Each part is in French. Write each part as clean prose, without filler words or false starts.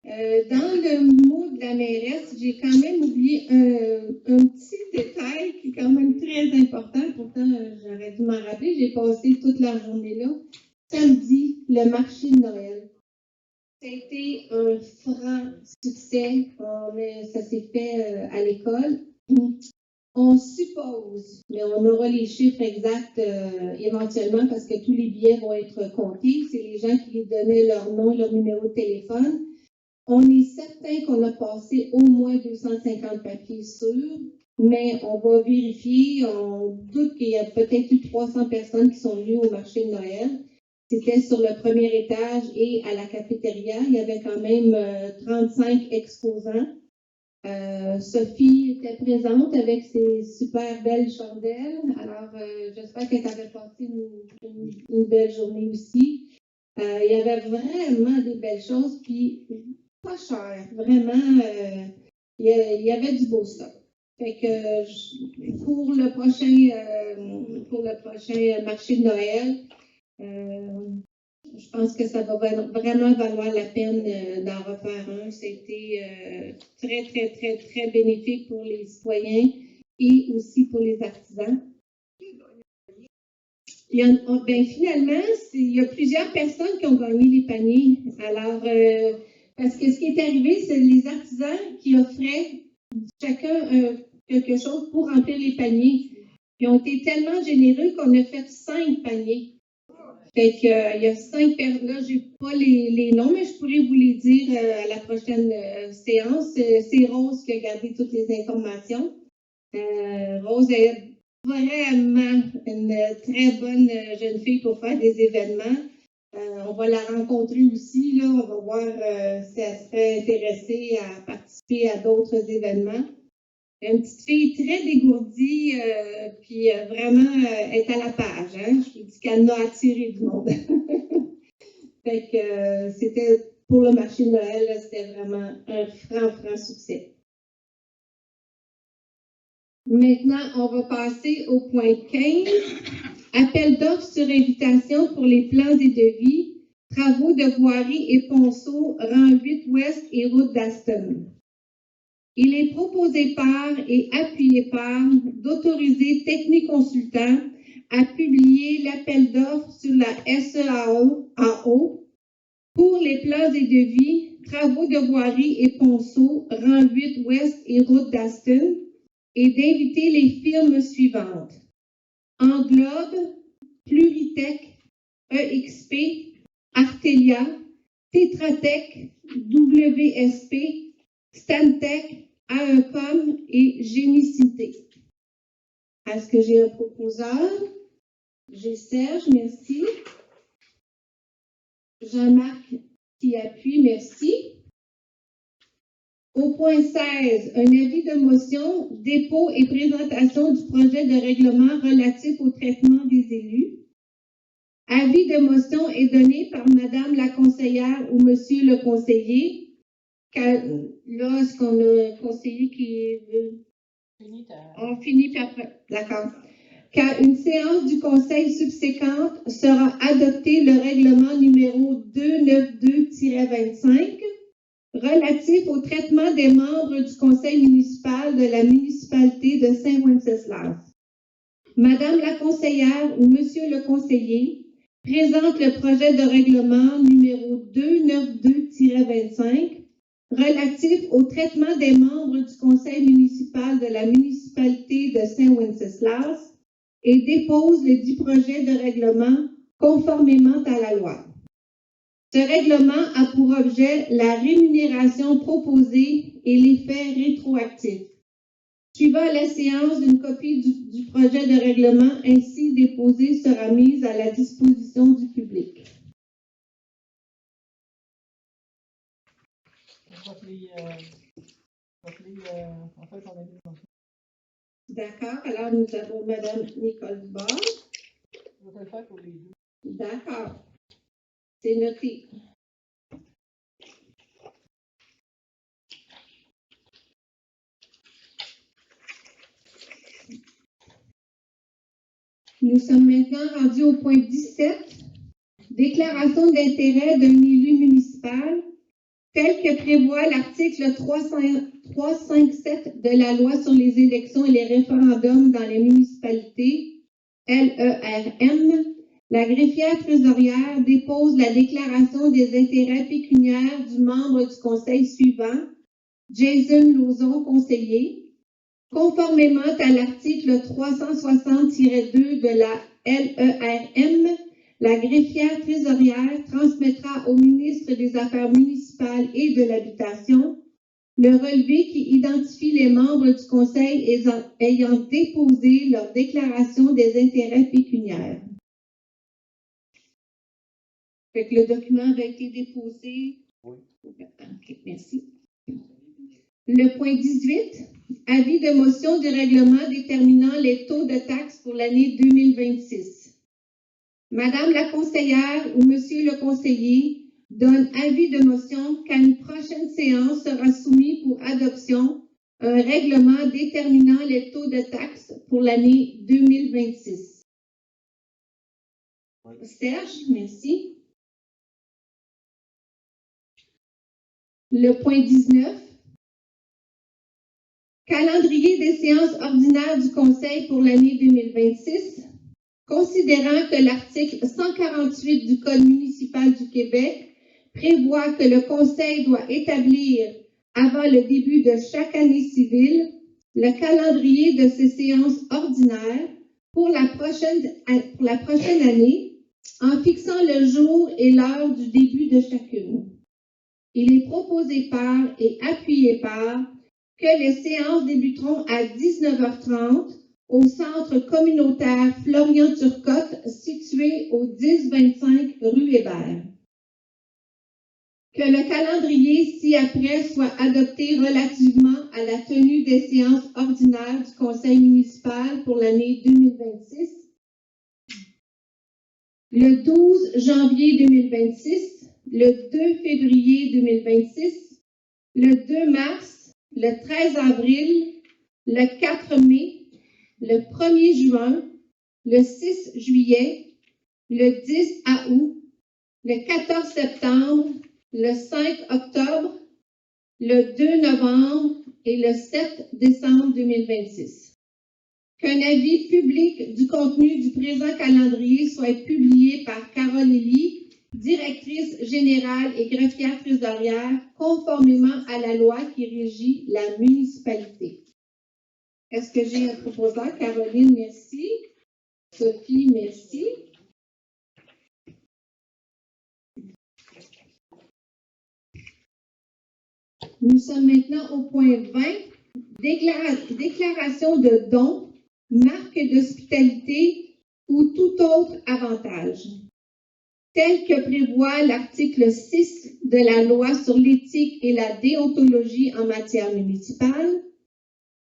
Dans le mot de la mairesse, j'ai quand même oublié un petit détail qui est quand même très important. Pourtant, j'aurais dû m'en rappeler. J'ai passé toute la journée là. Samedi, le marché de Noël. Ça a été un franc succès. Ça s'est fait à l'école. On suppose, mais on aura les chiffres exacts éventuellement parce que tous les billets vont être comptés. C'est les gens qui donnaient leur nom et leur numéro de téléphone. On est certain qu'on a passé au moins 250 papiers sûrs, mais on va vérifier. On doute qu'il y a peut-être eu 300 personnes qui sont venues au marché de Noël. C'était sur le premier étage et à la cafétéria. Il y avait quand même 35 exposants. Sophie était présente avec ses super belles chandelles. Alors, j'espère qu'elle avait passé une belle journée aussi. Il y avait vraiment des belles choses, puis pas cher. Vraiment, il y avait du beau stock. Fait que pour le prochain marché de Noël, je pense que ça va vraiment valoir la peine d'en refaire un. C'était très, très, très, très bénéfique pour les citoyens et aussi pour les artisans. Finalement, il y a plusieurs personnes qui ont gagné les paniers. Alors, parce que ce qui est arrivé, c'est les artisans qui offraient chacun quelque chose pour remplir les paniers. Ils ont été tellement généreux qu'on a fait 5 paniers. Fait qu'il y a 5 personnes, là, je n'ai pas les noms, mais je pourrais vous les dire à la prochaine séance. C'est Rose qui a gardé toutes les informations. Rose est vraiment une très bonne jeune fille pour faire des événements. On va la rencontrer aussi, là. On va voir si elle serait intéressée à participer à d'autres événements. Une petite fille très dégourdie, puis vraiment est à la page. Hein? Je vous dis qu'elle a attiré du monde. Fait que c'était pour le marché de Noël, c'était vraiment un franc succès. Maintenant, on va passer au point 15. Appel d'offres sur invitation pour les plans et devis, travaux de voirie et ponceau, rang 8 ouest et route d'Aston. Il est proposé par et appuyé par d'autoriser Techniconsultant à publier l'appel d'offres sur la SEAO pour les plans et devis, travaux de voirie et ponceau, rang 8 ouest et route d'Aston, et d'inviter les firmes suivantes. Englobe, Pluritech, EXP, Artelia, Tetratech, WSP, Stantec, AECOM et Génicité. Est-ce que j'ai un proposeur? J'ai Serge, merci. Jean-Marc qui appuie, merci. Au point 16, un avis de motion, dépôt et présentation du projet de règlement relatif au traitement des élus. Avis de motion est donné par Madame la conseillère ou Monsieur le conseiller. Là, est-ce qu'on a un conseiller qui veut? On finit puis après. D'accord. Qu'à une séance du conseil subséquente sera adopté le règlement numéro 292-25 relatif au traitement des membres du conseil municipal de la municipalité de Saint-Wenceslas. Madame la conseillère ou Monsieur le conseiller présente le projet de règlement numéro 292-25 relatif au traitement des membres du conseil municipal de la municipalité de Saint-Wenceslas et dépose le dit projet de règlement conformément à la loi. Ce règlement a pour objet la rémunération proposée et l'effet rétroactif. Suivant la séance, une copie du projet de règlement ainsi déposé sera mise à la disposition du public. D'accord, alors nous avons Mme Nicole Dubord. D'accord, c'est noté. Nous sommes maintenant rendus au point 17, déclaration d'intérêt d'un élu municipal tel que prévoit l'article 357 de la loi sur les élections et les référendums dans les municipalités, LERM, la greffière trésorière dépose la déclaration des intérêts pécuniaires du membre du conseil suivant, Jason Lauzon, conseiller, conformément à l'article 360-2 de la LERM. La greffière trésorière transmettra au ministre des Affaires municipales et de l'Habitation le relevé qui identifie les membres du conseil ayant déposé leur déclaration des intérêts pécuniaires. Fait que le document avait été déposé. Oui. OK, merci. Le point 18, avis de motion du règlement déterminant les taux de taxes pour l'année 2026. Madame la conseillère ou Monsieur le conseiller donne avis de motion qu'à une prochaine séance sera soumis pour adoption un règlement déterminant les taux de taxes pour l'année 2026. Serge, merci. Le point 19. Calendrier des séances ordinaires du Conseil pour l'année 2026. Considérant que l'article 148 du Code municipal du Québec prévoit que le Conseil doit établir, avant le début de chaque année civile, le calendrier de ces séances ordinaires pour la prochaine année, en fixant le jour et l'heure du début de chacune. Il est proposé par et appuyé par que les séances débuteront à 19h30 au centre communautaire Florian-Turcotte, situé au 1025 rue Hébert. Que le calendrier ci-après soit adopté relativement à la tenue des séances ordinaires du Conseil municipal pour l'année 2026. Le 12 janvier 2026, le 2 février 2026, le 2 mars, le 13 avril, le 4 mai, le 1er juin, le 6 juillet, le 10 août, le 14 septembre, le 5 octobre, le 2 novembre et le 7 décembre 2026. Qu'un avis public du contenu du présent calendrier soit publié par Carole Elie, directrice générale et greffière trésorière, conformément à la loi qui régit la municipalité. Est-ce que j'ai un proposant? Caroline, merci. Sophie, merci. Nous sommes maintenant au point 20. Déclaration de dons, marque d'hospitalité ou tout autre avantage. Tel que prévoit l'article 6 de la loi sur l'éthique et la déontologie en matière municipale,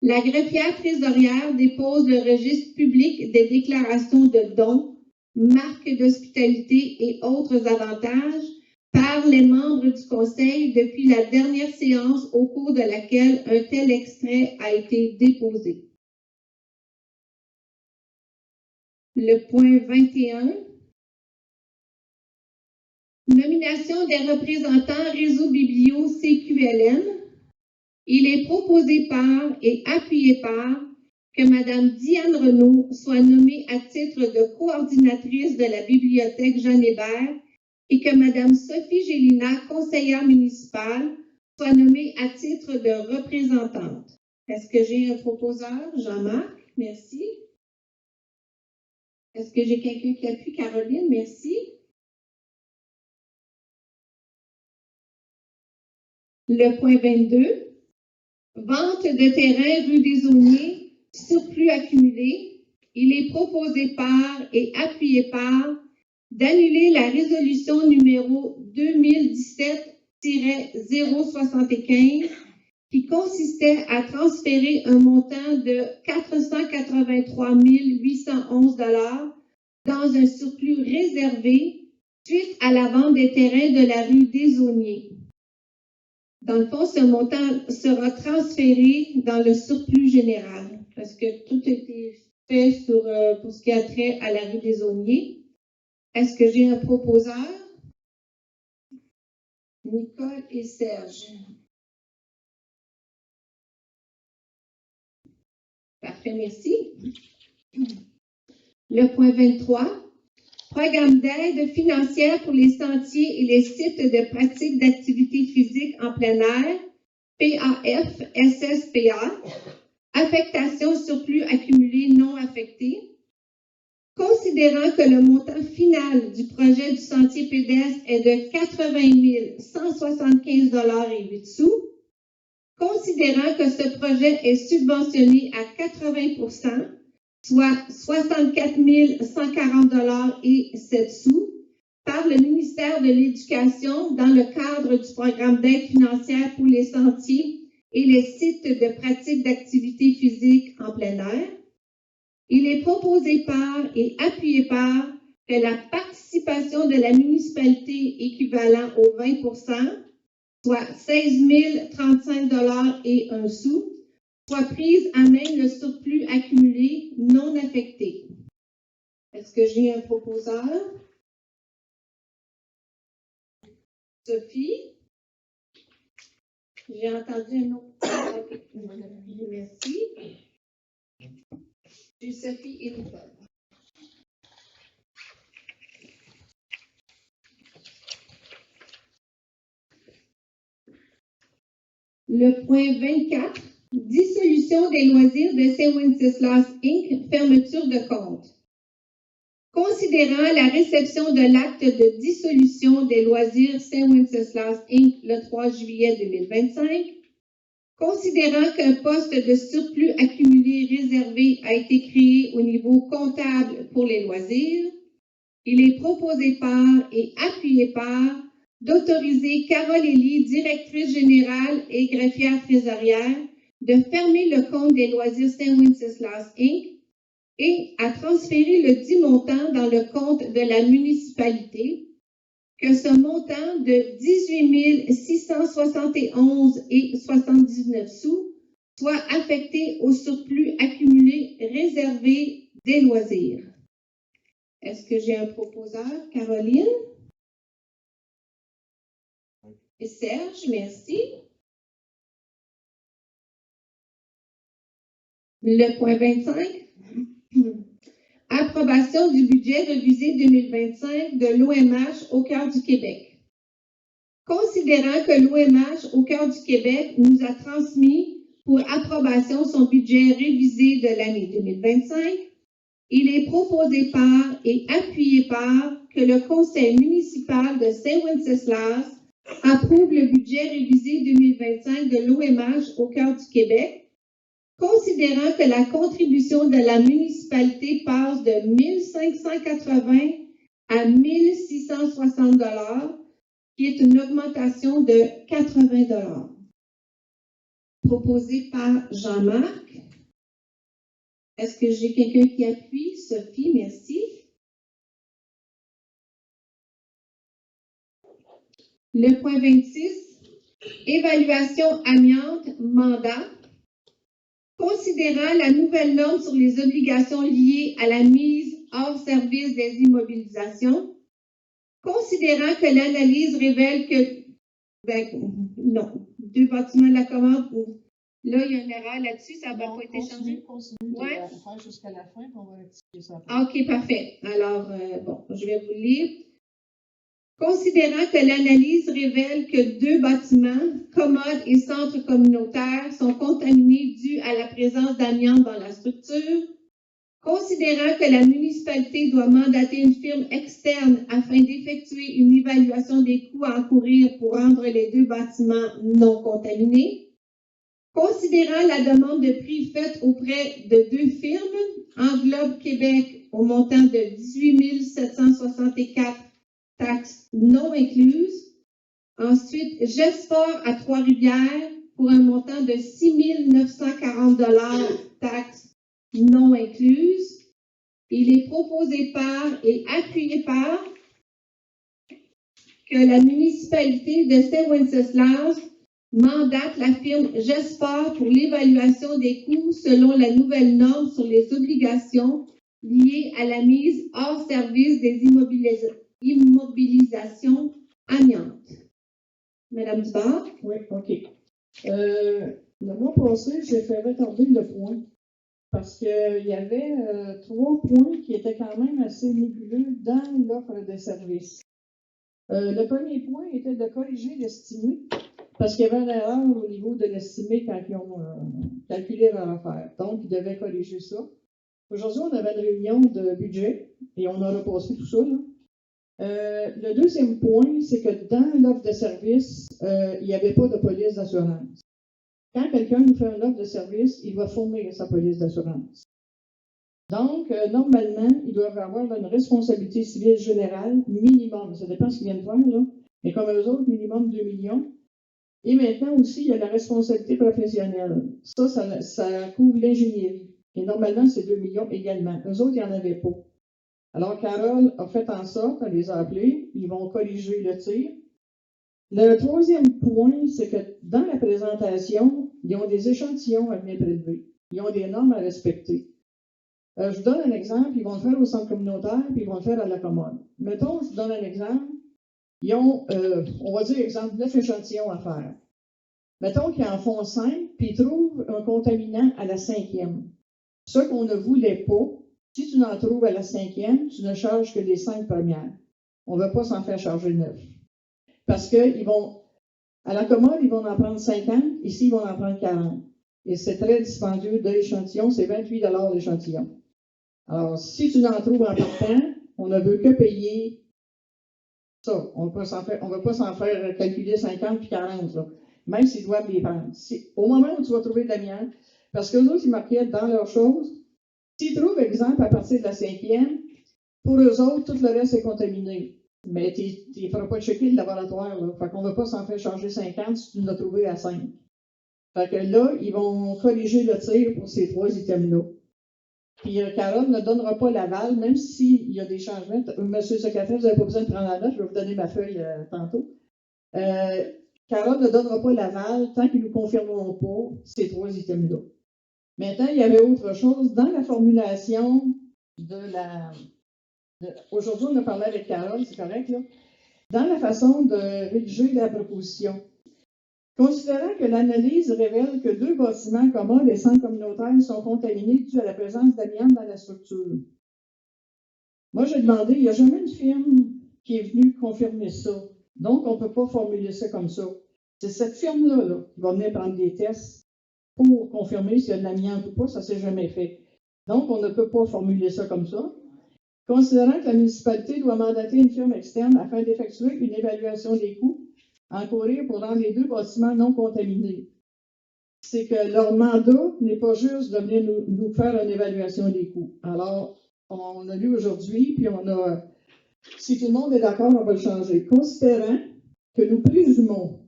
la greffière trésorière dépose le registre public des déclarations de dons, marques d'hospitalité et autres avantages par les membres du Conseil depuis la dernière séance au cours de laquelle un tel extrait a été déposé. Le point 21. Nomination des représentants Réseau Biblio CQLN. Il est proposé par et appuyé par que Mme Diane Renaud soit nommée à titre de coordinatrice de la bibliothèque Jean Hébert et que Mme Sophie Gélina, conseillère municipale, soit nommée à titre de représentante. Est-ce que j'ai un proposeur? Jean-Marc, merci. Est-ce que j'ai quelqu'un qui appuie? Caroline, merci. Le point 22. Vente de terrain rue des Aulniers, surplus accumulé. Il est proposé par et appuyé par d'annuler la résolution numéro 2017-075 qui consistait à transférer un montant de 483 811 $ dans un surplus réservé suite à la vente des terrains de la rue des Aulniers. Dans le fond, ce montant sera transféré dans le surplus général parce que tout a été fait pour ce qui a trait à la rue des Aulniers. Est-ce que j'ai un proposeur? Nicole et Serge. Parfait, merci. Le point 23, programme d'aide financière pour les sentiers et les sites de pratique d'activités physiques en plein air, PAF, SSPA, affectation surplus accumulé non affecté. Considérant que le montant final du projet du sentier pédestre est de 80 175,08 $, considérant que ce projet est subventionné à 80 %, soit 64 140,07 $, par le ministère de l'Éducation dans le cadre du programme d'aide financière pour les sentiers et les sites de pratique d'activités physiques en plein air. Il est proposé par et appuyé par que la participation de la municipalité équivalent aux 20 %, soit 16 035,01 $, soit prise à même le surplus accumulé non affecté. Est-ce que j'ai un proposeur? Sophie? J'ai entendu un autre. Merci. J'ai Sophie et Nicole. Le point 24, dissolution des loisirs de St. Wenceslas Inc., fermeture de compte. Considérant la réception de l'acte de dissolution des loisirs St. Wenceslas Inc. le 3 juillet 2025, considérant qu'un poste de surplus accumulé réservé a été créé au niveau comptable pour les loisirs, il est proposé par et appuyé par d'autoriser Carole Elie, directrice générale et greffière trésorière, de fermer le compte des loisirs St. Wenceslas Inc. et à transférer le dit montant dans le compte de la municipalité, que ce montant de 18 671,79 $ soit affecté au surplus accumulé réservé des loisirs. Est-ce que j'ai un proposeur? Caroline? Et Serge, merci. Le point 25. Approbation du budget révisé 2025 de l'OMH au cœur du Québec. Considérant que l'OMH au cœur du Québec nous a transmis pour approbation son budget révisé de l'année 2025, il est proposé par et appuyé par que le Conseil municipal de St. Wenceslas approuve le budget révisé 2025 de l'OMH au cœur du Québec, considérant que la contribution de la municipalité passe de 1 580 à 1 660 $, qui est une augmentation de 80 $. Proposé par Jean-Marc. Est-ce que j'ai quelqu'un qui appuie? Sophie, merci. Le point 26, évaluation amiante, mandat. Considérant la nouvelle norme sur les obligations liées à la mise hors service des immobilisations, considérant que l'analyse révèle que, non, 2 bâtiments de la commande, là, il y a une erreur là-dessus, ça n'a pas été changé. Ouais. Faire jusqu'à la fin, puis on va rectifier ça après. Ah, OK, parfait. Alors, je vais vous lire. Considérant que l'analyse révèle que 2 bâtiments, commodes et centres communautaires, sont contaminés dû à la présence d'amiante dans la structure, considérant que la municipalité doit mandater une firme externe afin d'effectuer une évaluation des coûts à encourir pour rendre les 2 bâtiments non contaminés, considérant la demande de prix faite auprès de 2 firmes, Englobe Québec au montant de 18 764 taxes non incluses. Ensuite, Gesport à Trois-Rivières pour un montant de 6 940 $, taxes non incluses. Il est proposé par et appuyé par que la municipalité de St. Wenceslas mandate la firme Gesport pour l'évaluation des coûts selon la nouvelle norme sur les obligations liées à la mise hors service des immobilisations amiantes. Madame Dubard? Oui, OK. Le mois passé, j'ai fait retarder le point parce qu'il y avait 3 points qui étaient quand même assez nébuleux dans l'offre de service. Le premier point était de corriger l'estimé parce qu'il y avait une erreur au niveau de l'estimé quand ils ont calculé leur affaire. Donc, ils devaient corriger ça. Aujourd'hui, on avait une réunion de budget et on a repassé tout ça, là. Le deuxième point, c'est que dans l'offre de service, il n'y avait pas de police d'assurance. Quand quelqu'un nous fait une offre de service, il doit fournir sa police d'assurance. Donc, normalement, ils doivent avoir une responsabilité civile générale minimum. Ça dépend de ce qu'ils viennent faire, là. Mais comme eux autres, minimum 2 millions. Et maintenant aussi, il y a la responsabilité professionnelle. Ça couvre l'ingénierie. Et normalement, c'est 2 millions également. Eux autres, ils n'en avaient pas. Alors, Carole a fait en sorte, elle les a appelés, ils vont corriger le tir. Le troisième point, c'est que dans la présentation, ils ont des échantillons à venir prélever. Ils ont des normes à respecter. Je vous donne un exemple, ils vont le faire au centre communautaire, puis ils vont le faire à la commode. Mettons, je vous donne un exemple. Ils ont, on va dire, exemple, 9 échantillons à faire. Mettons qu'ils en font 5, puis ils trouvent un contaminant à la 5e. Ce qu'on ne voulait pas, si tu en trouves à la 5e, tu ne charges que les 5 premières. On ne veut pas s'en faire charger 9. Parce qu'ils vont, à la commode, ils vont en prendre 50, ici, ils vont en prendre 40. Et c'est très dispendieux de l'échantillon, c'est 28 $ l'échantillon. Alors, si tu en trouves en partant, on ne veut que payer ça. On ne veut pas s'en faire calculer 50 puis 40, là. Même s'ils doivent les prendre. Au moment où tu vas trouver de l'amiante, parce que autres, ils marquaient dans leurs choses, s'ils trouvent, exemple, à partir de la 5e, pour eux autres, tout le reste est contaminé. Mais tu ne feras pas checker le laboratoire, là. Fait qu'on ne veut pas s'en faire charger 50 si tu l'as trouvé à 5. Fait que là, ils vont corriger le tir pour ces 3 items-là. Puis Carole ne donnera pas l'aval, même s'il y a des changements. Monsieur le secrétaire, vous n'avez pas besoin de prendre la note, je vais vous donner ma feuille tantôt. Carole ne donnera pas l'aval tant qu'ils ne nous confirmeront pas ces 3 items-là. Maintenant, il y avait autre chose. Dans la formulation aujourd'hui, on a parlé avec Carole, c'est correct, là? Dans la façon de rédiger la proposition. Considérant que l'analyse révèle que 2 bâtiments communs des centres communautaires sont contaminés dû à la présence d'amiante dans la structure. Moi, j'ai demandé, il n'y a jamais une firme qui est venue confirmer ça. Donc, on ne peut pas formuler ça comme ça. C'est cette firme-là là, qui va venir prendre des tests pour confirmer s'il y a de l'amiante ou pas. Ça ne s'est jamais fait. Donc, on ne peut pas formuler ça comme ça. Considérant que la municipalité doit mandater une firme externe afin d'effectuer une évaluation des coûts encourir pour rendre les 2 bâtiments non contaminés. C'est que leur mandat n'est pas juste de venir nous faire une évaluation des coûts. Alors, on a lu aujourd'hui, puis si tout le monde est d'accord, on va le changer. Considérant que nous présumons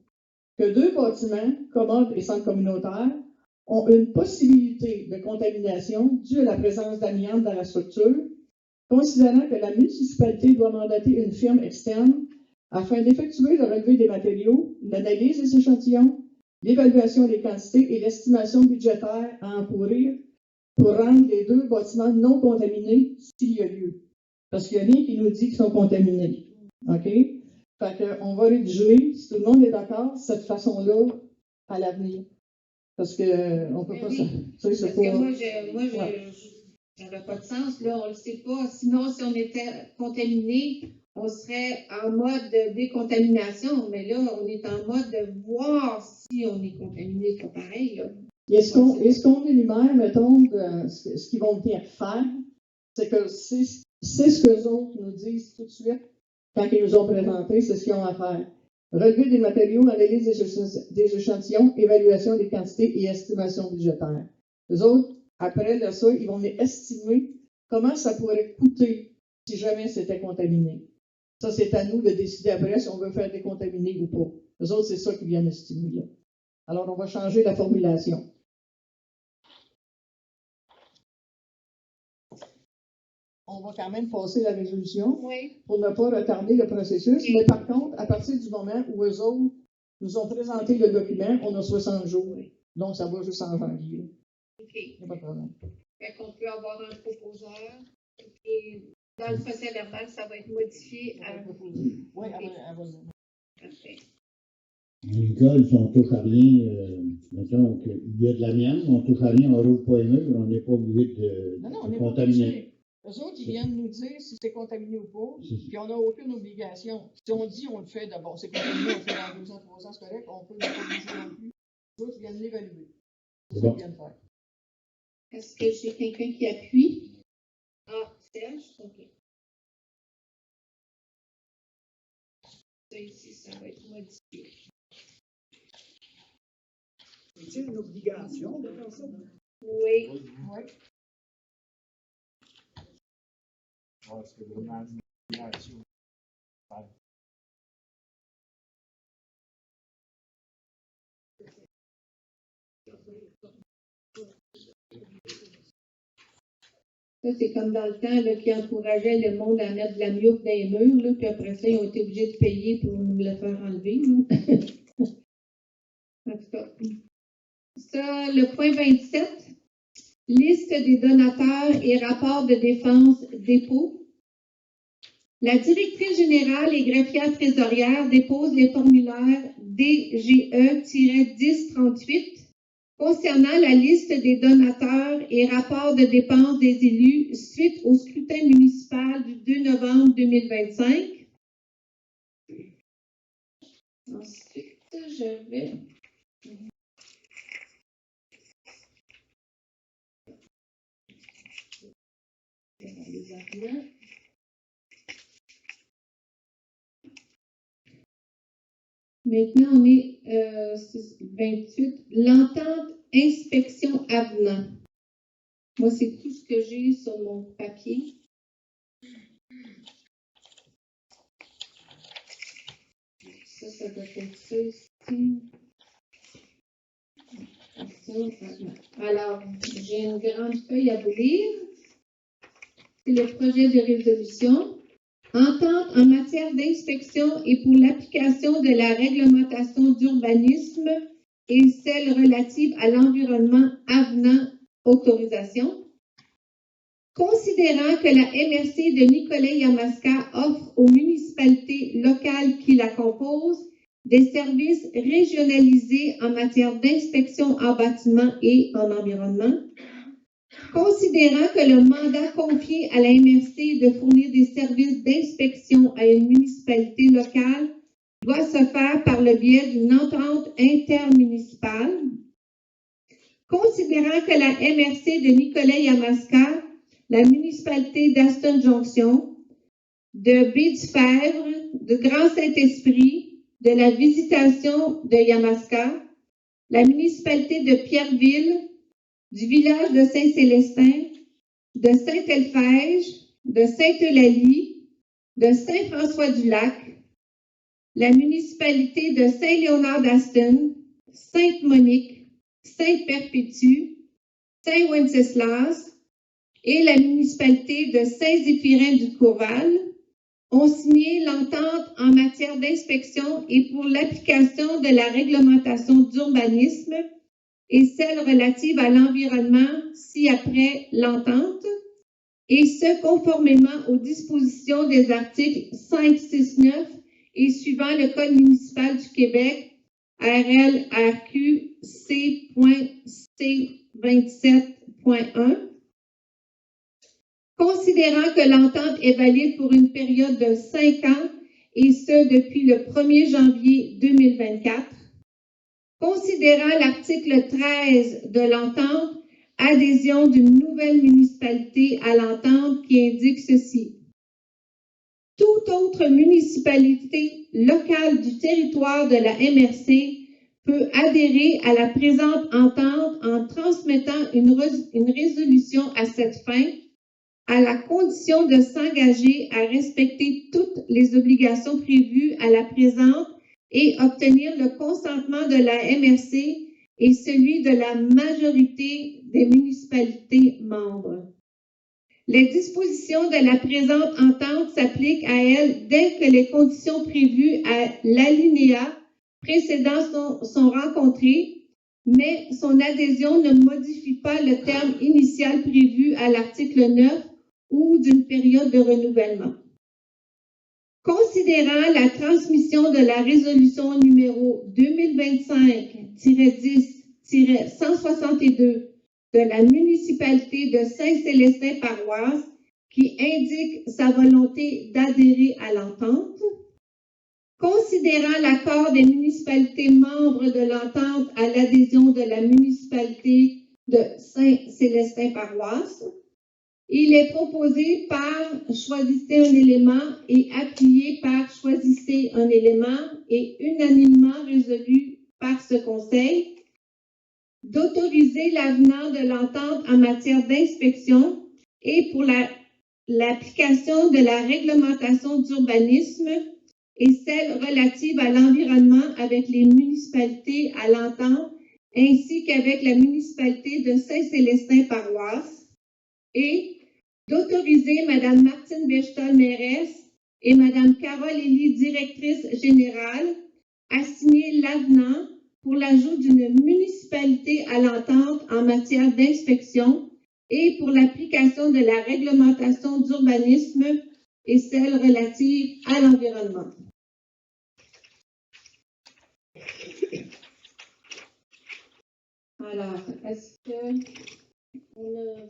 que 2 bâtiments, commodes et centres communautaires, ont une possibilité de contamination due à la présence d'amiante dans la structure, considérant que la municipalité doit mandater une firme externe afin d'effectuer le relevé des matériaux, l'analyse des échantillons, l'évaluation des quantités et l'estimation budgétaire à encourir pour rendre les 2 bâtiments non contaminés s'il y a lieu. Parce qu'il n'y a rien qui nous dit qu'ils sont contaminés. OK? Fait qu'on va rédiger, si tout le monde est d'accord, cette façon-là à l'avenir. Parce qu'on ne peut pas ça. Parce que moi, ça n'aurait pas de sens. Là, on ne le sait pas. Sinon, si on était contaminé, on serait en mode de décontamination. Mais là, on est en mode de voir si on est contaminé. C'est pas pareil. Là. Est-ce qu'on énumère, mettons, ce qu'ils vont venir faire? C'est que c'est ce qu'eux autres nous disent tout de suite quand ils nous ont présenté, c'est ce qu'ils ont à faire. Relevé des matériaux, analyse des échantillons, évaluation des quantités et estimation budgétaire. Les autres, après ça, ils vont estimer comment ça pourrait coûter si jamais c'était contaminé. Ça, c'est à nous de décider après si on veut faire décontaminer ou pas. Les autres, c'est ça qu'ils viennent estimer là. Alors, on va changer la formulation. On va quand même passer la résolution pour ne pas retarder le processus. Okay. Mais par contre, à partir du moment où eux autres nous ont présenté le document, on a 60 jours. Donc, ça va juste en janvier. OK. Il n'y a pas de problème. Fait qu'on peut avoir un proposeur. Et dans le procès verbal, ça va être modifié. Oui, elle va le. Parfait. Nicole, si on touche à rien, mettons qu'il y a de l'amiante, on touche à rien, on roule pas les murs, on n'est pas obligé de Non, on n'est pas contaminer. obligé. Eux autres, ils viennent nous dire si c'est contaminé ou pas, puis on n'a aucune obligation. Si on dit on le fait d'abord, c'est contaminé, on le fait dans 2 ans, 3 ans, c'est correct, on peut ne pas obliger non plus. Eux autres, ils viennent l'évaluer. C'est ça qu'ils viennent faire. Est-ce que j'ai quelqu'un qui appuie? Ah, Serge? OK. Ça ici, ça va être modifié. C'est une obligation de faire ça? Oui. Oui. C'est vraiment une obligation. Ça, c'est comme dans le temps là, qui encourageait le monde à mettre de la myope dans les murs, là, puis après ça, ils ont été obligés de payer pour nous le faire enlever. En tout cas. Ça, le point 27, liste des donateurs et rapport de défense dépôt. La directrice générale et greffière trésorière dépose les formulaires DGE-1038 concernant la liste des donateurs et rapports de dépenses des élus suite au scrutin municipal du 2 novembre 2025. Ensuite, je vais... Maintenant, on est 28. L'entente inspection avenant. Moi, c'est tout ce que j'ai sur mon papier. Ça doit être ça ici. Alors, j'ai une grande feuille à vous lire. C'est le projet de résolution. Entente en matière d'inspection et pour l'application de la réglementation d'urbanisme et celle relative à l'environnement avenant autorisation. Considérant que la MRC de Nicolet-Yamaska offre aux municipalités locales qui la composent des services régionalisés en matière d'inspection en bâtiment et en environnement. Considérant que le mandat confié à la MRC de fournir des services d'inspection à une municipalité locale doit se faire par le biais d'une entente intermunicipale. Considérant que la MRC de Nicolet-Yamaska, la municipalité d'Aston Junction, de Baie-du-Fèvre, de Grand Saint-Esprit, de la Visitation de Yamaska, la municipalité de Pierreville, du village de Saint-Célestin, de Saint-Elphège, de Sainte-Eulalie, de Saint-François-du-Lac, la municipalité de Saint-Léonard-d'Aston, Sainte-Monique, Sainte-Perpétue, Saint-Wenceslas et la municipalité de Saint-Zéphirin-du-Courval ont signé l'entente en matière d'inspection et pour l'application de la réglementation d'urbanisme et celle relative à l'environnement ci-après l'entente, et ce conformément aux dispositions des articles 5, 6, 9 et suivant le Code municipal du Québec, RLRQ C.C27.1. Considérant que l'entente est valide pour une période de 5 ans, et ce depuis le 1er janvier 2024, considérant l'article 13 de l'entente, adhésion d'une nouvelle municipalité à l'entente qui indique ceci. Toute autre municipalité locale du territoire de la MRC peut adhérer à la présente entente en transmettant une résolution à cette fin, à la condition de s'engager à respecter toutes les obligations prévues à la présente et obtenir le consentement de la MRC et celui de la majorité des municipalités membres. Les dispositions de la présente entente s'appliquent à elle dès que les conditions prévues à l'alinéa précédent sont rencontrées, mais son adhésion ne modifie pas le terme initial prévu à l'article 9 ou d'une période de renouvellement. Considérant la transmission de la résolution numéro 2023-0 2019-10-162 de la municipalité de Saint-Célestin-Paroisse qui indique sa volonté d'adhérer à l'entente. Considérant l'accord des municipalités membres de l'entente à l'adhésion de la municipalité de Saint-Célestin-Paroisse, il est proposé par choisissez un élément et appuyé par choisissez un élément et unanimement résolu par ce conseil d'autoriser l'avenant de l'entente en matière d'inspection et pour l'application de la réglementation d'urbanisme et celle relative à l'environnement avec les municipalités à l'entente ainsi qu'avec la municipalité de Saint-Célestin-Paroisse et d'autoriser Mme Martine Bechtel, mairesse, et Mme Carole Elie, directrice générale, à signer l'avenant pour l'ajout d'une municipalité à l'entente en matière d'inspection et pour l'application de la réglementation d'urbanisme et celle relative à l'environnement. Alors, est-ce que on a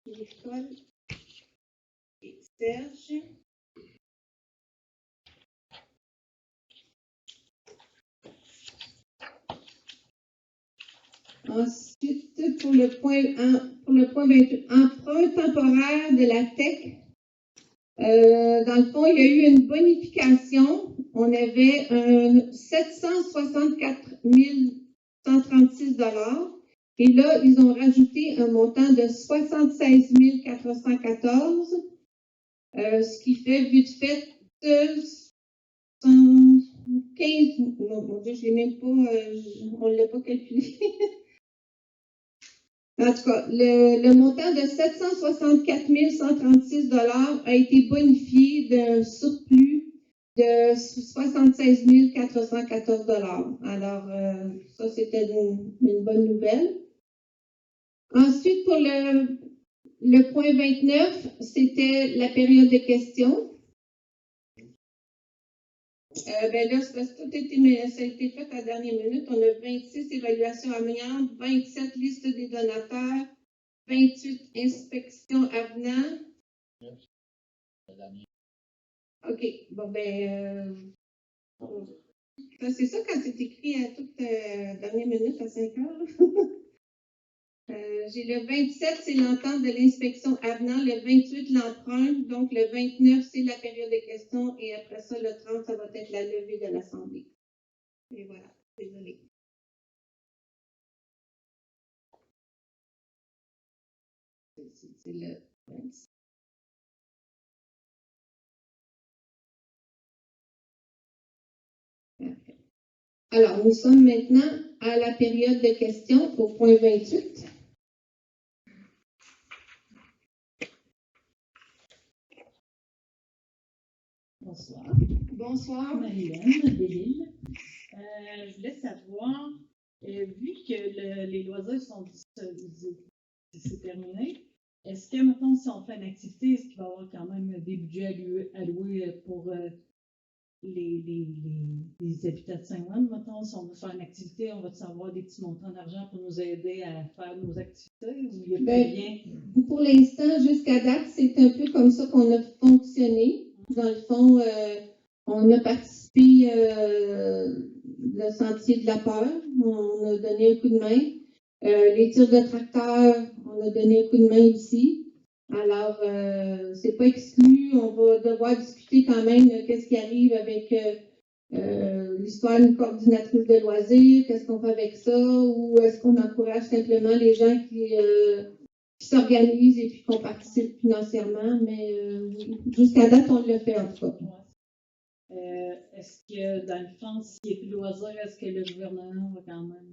Nicole et Serge? Ensuite, pour le point 28, emprunt temporaire de la TEC. Dans le fond, il y a eu une bonification. On avait 764 136 $. Et là, ils ont rajouté un montant de 76 414, ce qui fait vite fait 115. Non, mon Dieu, je l'ai même pas, on ne l'a pas calculé. En tout cas, le montant de 764 136 $ a été bonifié d'un surplus de 76 414 $. Alors, ça, c'était une bonne nouvelle. Ensuite, pour le point 29, c'était la période de questions. Ben là, c'est parce que ça a été fait à la dernière minute. On a 26 évaluations amiantes, 27 listes des donateurs, 28 inspections avenants. OK. Bon, ben, c'est ça quand c'est écrit à toute dernière minute à 5 heures. J'ai le 27, c'est l'entente de l'inspection avenant, le 28, l'emprunt, donc le 29, c'est la période de questions, et après ça, le 30, ça va être la levée de l'Assemblée. Et voilà, désolé. C'est le 26. Parfait. Alors, nous sommes maintenant à la période de questions, au point 28. Bonsoir. Bonsoir. Marie-Hélène Delisle. Je voulais savoir, vu que les loisirs c'est terminé, est-ce que, maintenant, si on fait une activité, est-ce qu'il va y avoir quand même des budgets alloués pour les habitants de Saint-Juan? Maintenant, si on veut faire une activité, on va avoir des petits montants d'argent pour nous aider à faire nos activités? Ou il y a plus rien? Pour l'instant, jusqu'à date, c'est un peu comme ça qu'on a fonctionné. Dans le fond, on a participé le sentier de la peur, on a donné un coup de main. Les tirs de tracteur, on a donné un coup de main aussi. Alors, c'est pas exclu, on va devoir discuter quand même qu'est-ce qui arrive avec l'histoire d'une coordinatrice de loisirs, qu'est-ce qu'on fait avec ça, ou est-ce qu'on encourage simplement les gens qui s'organisent et puis qu'on participe financièrement, mais jusqu'à date, on le fait en tout cas. Est-ce que, dans le fond, s'il n'y a plus de loisirs, est-ce que le gouvernement va quand même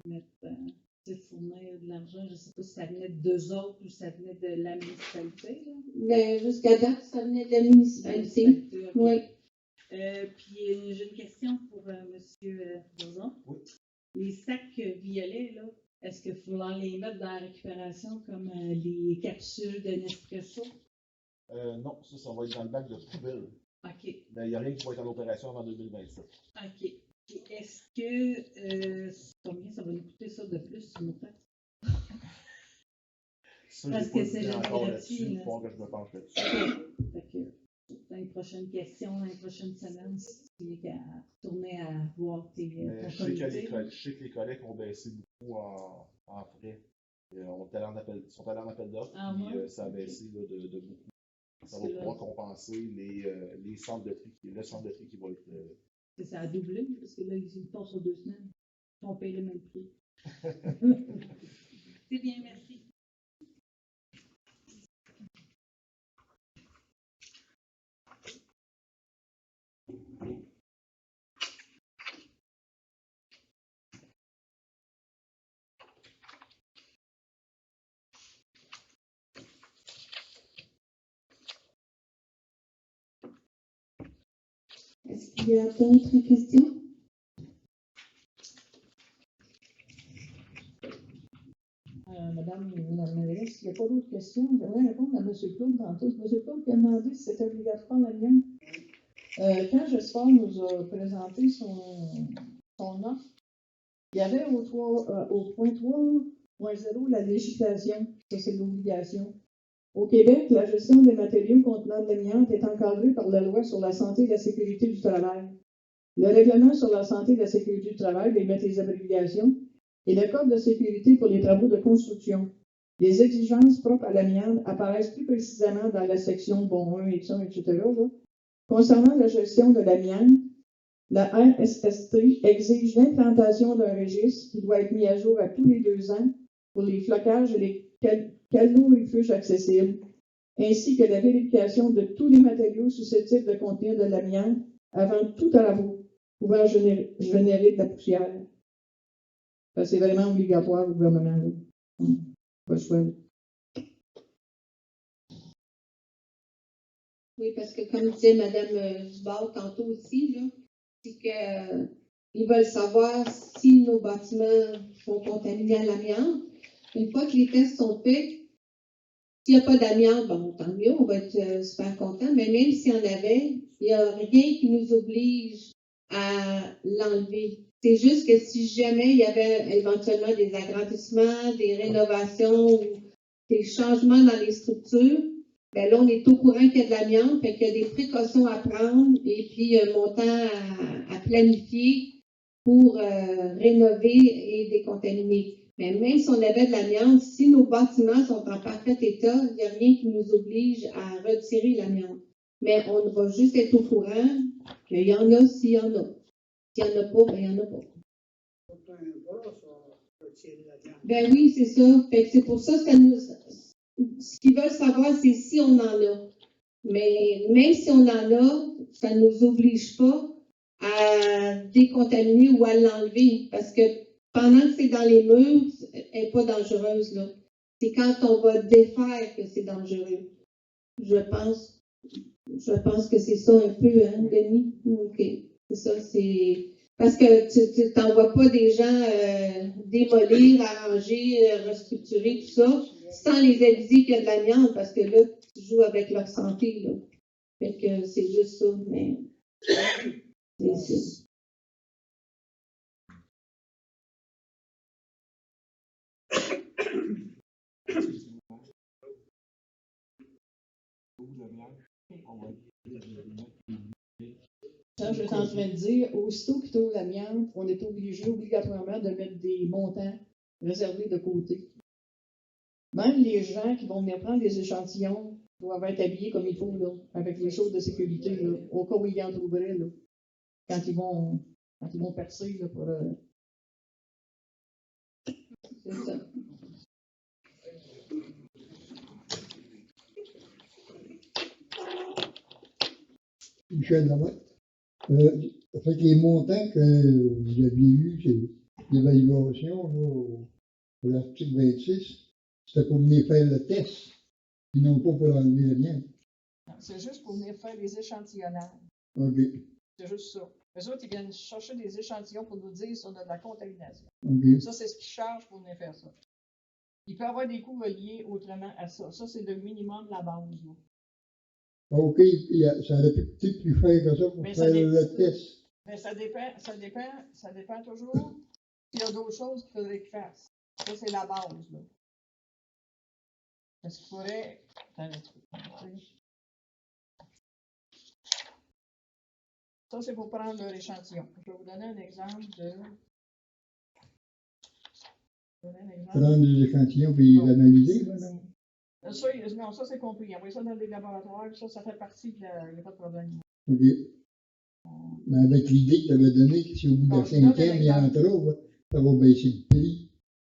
fournir de l'argent? Je ne sais pas si ça venait d'eux autres ou ça venait de la municipalité. Ben, jusqu'à date, ça venait de la municipalité. Okay. Oui. Puis j'ai une question pour M. Boson. Oui. Les sacs violets, là, est-ce qu'il faut les mettre dans la récupération comme les capsules de Nespresso? Non, ça va être dans le bac de poubelle. OK. Il n'y a rien qui va être en opération avant 2027. OK. Puis est-ce que combien ça va nous coûter ça de plus sur nos taxes? Ça, Parce j'ai que pas c'est dit le encore gratuit, là-dessus, il là. faut que je me penche là-dessus. Fait que dans les prochaines questions, dans les prochaines semaines, si tu es qu'à retourner à voir tes Mais ton je sais que comité. je sais que les collègues ont baissé beaucoup en frais. On est allé en appel, ils sont allés en appel d'offres, Ah puis ouais? ça a Ok. baissé là, de beaucoup. Ça va Parce que là, pouvoir compenser les centres de tri, le centre de tri qui va être. ça a doublé, parce que là, ils passent sur 2 semaines. On paye le même prix. C'est bien, merci. Est-ce qu'il y a d'autres questions? Madame la mairesse, il n'y a pas d'autres questions. J'aimerais répondre à M. Claude tantôt. M. Claude qui a demandé si c'était obligatoire la mienne. Quand Jesport nous a présenté son offre, il y avait au point 3.0 la législation. Ça, c'est l'obligation. Au Québec, la gestion des matériaux contenant de l'amiante est encadrée par la loi sur la santé et la sécurité du travail. Le règlement sur la santé et la sécurité du travail les met les obligations et le code de sécurité pour les travaux de construction. Les exigences propres à l'amiante apparaissent plus précisément dans la section bon 1 et ça, etc. Là. Concernant la gestion de l'amiante, la RSST exige l'implantation d'un registre qui doit être mis à jour à tous les 2 ans pour les flocages et les calorifuges accessibles, ainsi que la vérification de tous les matériaux susceptibles de contenir de l'amiante avant tout travaux pouvant générer de la poussière. C'est vraiment obligatoire au gouvernement. Pas le choix. Oui, parce que comme disait Mme Dubord tantôt aussi, là, c'est qu'ils veulent savoir si nos bâtiments sont contaminés à l'amiante. Une fois que les tests sont faits, s'il n'y a pas d'amiante, bon, tant mieux, on va être super content. Mais même s'il y en avait, il n'y a rien qui nous oblige à l'enlever. C'est juste que si jamais il y avait éventuellement des agrandissements, des rénovations ou des changements dans les structures, ben là, on est au courant qu'il y a de l'amiante, fait qu'il y a des précautions à prendre et puis un montant à planifier pour rénover et décontaminer. Mais même si on avait de l'amiante, si nos bâtiments sont en parfait état, il n'y a rien qui nous oblige à retirer l'amiante. Mais on va juste être au courant qu'il y en a s'il y en a. S'il n'y en a pas, ben il n'y en a pas. Ben oui, c'est ça. Fait que c'est pour ça que ce qu'ils veulent savoir, c'est si on en a. Mais même si on en a, ça ne nous oblige pas à décontaminer ou à l'enlever. Parce que pendant que c'est dans les murs, elle n'est pas dangereuse, là. C'est quand on va défaire que c'est dangereux. Je pense que c'est ça un peu, hein, Denis? OK. C'est ça, c'est. Parce que tu n'envoies pas des gens démolir, arranger, restructurer, tout ça, sans les aviser qu'il y a de l'amiante, parce que là, tu joues avec leur santé, là. Fait que c'est juste ça, mais. C'est. Ça, je suis en train de dire, aussitôt qu'il trouve l'amiante, on est obligé obligatoirement de mettre des montants réservés de côté. Même les gens qui vont venir prendre des échantillons doivent être habillés comme il faut, là, avec les choses de sécurité, là, au cas où ils en trouveraient, là, quand ils vont percer, là, pour. C'est ça. Michel Lamotte. Ça fait que les montants que vous aviez eus, c'est l'évaluation à l'article 26, c'était pour venir faire le test, et non pas pour enlever le lien. C'est juste pour venir faire les échantillonnages. OK. C'est juste ça. Eux autres, ils viennent chercher des échantillons pour nous dire si on a de la contamination. OK. Ça, c'est ce qu'ils chargent pour venir faire ça. Il peut y avoir des coûts reliés autrement à ça. Ça, c'est le minimum, la base. Là. OK, ça aurait pu coûter plus cher que ça pour Mais faire ça n'est- le test. Mais ça dépend toujours s'il y a d'autres choses qu'il faudrait qu'il fasse. Ça, c'est la base, là. Parce qu'il faudrait. Attends un truc. Ça, c'est pour prendre leur échantillon. Je vais vous donner un exemple de. Prendre des échantillons et les analyser, madame. Non, ça c'est compris. Envoyer ça dans des laboratoires, ça fait partie de la. Il n'y a pas de problème. OK. Mais avec l'idée que tu avais donnée, que si au bout de 5 ans, il y en trouve, ça va baisser le prix.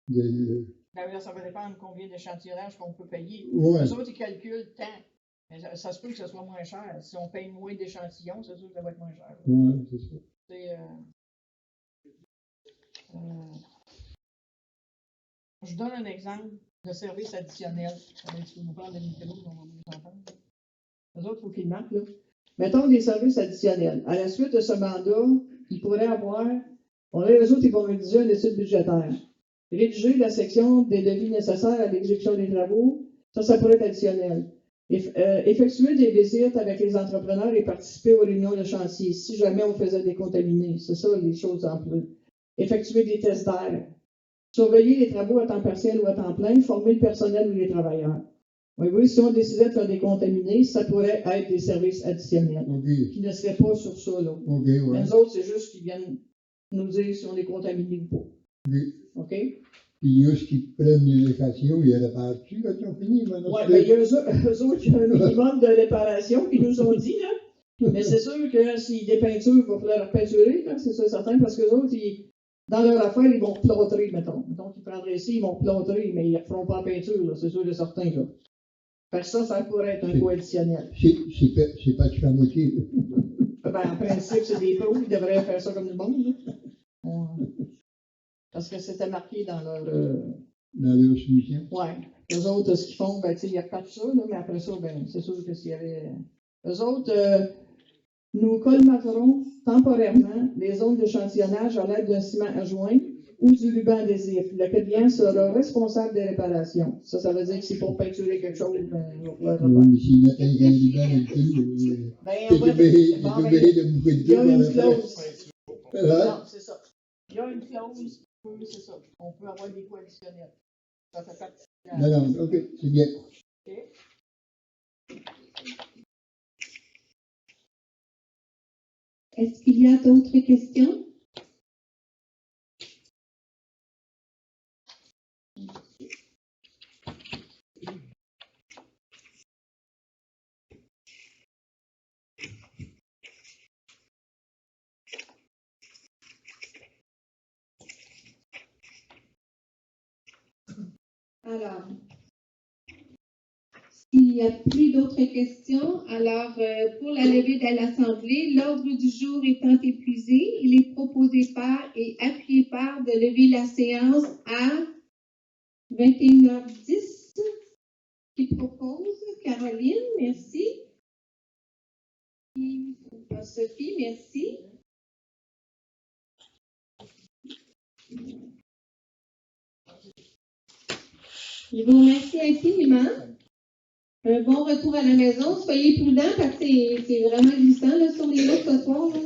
Ben là, ça va dépendre combien d'échantillonnage qu'on peut payer. Ouais. Les autres, ils calculent tant. Mais ça se peut que ce soit moins cher. Si on paye moins d'échantillons, c'est sûr que ça va être moins cher. Oui, c'est ça. Je donne un exemple de service additionnel. Tu peux nous parler de micro, on va mieux entendre. Les autres, il faut qu'ils marquent, là. Mettons des services additionnels. À la suite de ce mandat, ils pourraient avoir. Les autres, ils vont rédiger une étude budgétaire. Rédiger la section des devis nécessaires à l'exécution des travaux, ça pourrait être additionnel. Effectuer des visites avec les entrepreneurs et participer aux réunions de chantier, si jamais on faisait des contaminés. C'est ça, les choses en plus. Effectuer des tests d'air. Surveiller les travaux à temps partiel ou à temps plein, former le personnel ou les travailleurs. Oui, si on décidait de faire des contaminés, ça pourrait être des services additionnels. Okay. Qui ne seraient pas sur ça, là. Okay, ouais. Les autres, c'est juste qu'ils viennent nous dire si on est contaminé ou pas. OK? Puis eux qui prennent des échantillons, ils réparent-tu quand ils ont fini? Oui, bien, il y a eux autres qui ont un minimum de réparation, qu'ils nous ont dit, là. Mais c'est sûr que s'ils dépeinturent, il va falloir repeinturer, là, c'est ça certain, parce que les autres, dans leur affaire, ils vont plâtrer, mettons. Donc, ils prendraient ici, ils vont plâtrer, mais ils ne feront pas en peinture, là, c'est sûr et certain, là. Fait que ça pourrait être un coût additionnel. C'est pas de à moitié. Ben, en principe, c'est des pros, ils devraient faire ça comme du monde, là. Parce que c'était marqué dans leur. Dans leur soumission. Oui. Eux autres, ce qu'ils font, ben, ils repartent ça, là, mais après ça, ben, c'est sûr que s'il y avait. Eux autres, nous colmaterons temporairement les zones d'échantillonnage à l'aide d'un ciment à joint ou du ruban adhésif. Le client sera responsable des réparations. Ça veut dire que c'est pour peinturer quelque chose, ben, on va le Oui, mais s'ils mettent un ruban dans le cul, il y a une clause. Non, c'est ça. Il y a une clause, c'est ça. On peut avoir des coûts additionnels. Ça fait partie de la... Non, OK, c'est bien. OK. Est-ce qu'il y a d'autres questions? Alors, s'il n'y a plus d'autres questions, alors pour la levée de l'Assemblée, l'ordre du jour étant épuisé, il est proposé par et appuyé par de lever la séance à 21h10. Qui propose? Caroline, merci. Sophie, merci. Je vous remercie infiniment. Un bon retour à la maison. Soyez prudents parce que c'est vraiment glissant là, sur les routes ce soir. Là.